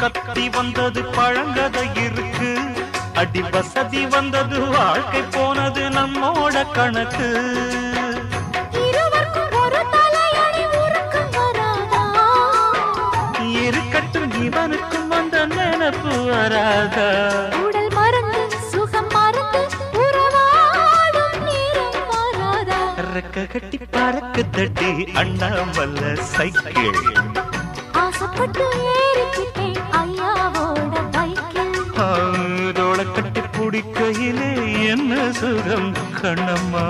கத்தி வந்தது பழங்கதை இருக்கு, அடி வசதி வந்தது வாழ்க்கை போனது நம்மோட கணக்கு. இருக்கட்டும் இவனுக்கும் அந்த நினைப்பு வராதா? உடல் மறந்து சுகம் மறந்து உறவாடும் நேரம் வராதா? ரெக்க கட்டி பறக்கு தட்டி அண்ணாமல்ல சைக்கிள் ஆசைப்பட்டு ஏறிக்கிட்டேன் ஐயாவோட பைக்கில். தோள கட்டி பிடிக்கையிலே என்ன சுகம் கண்ணம்மா.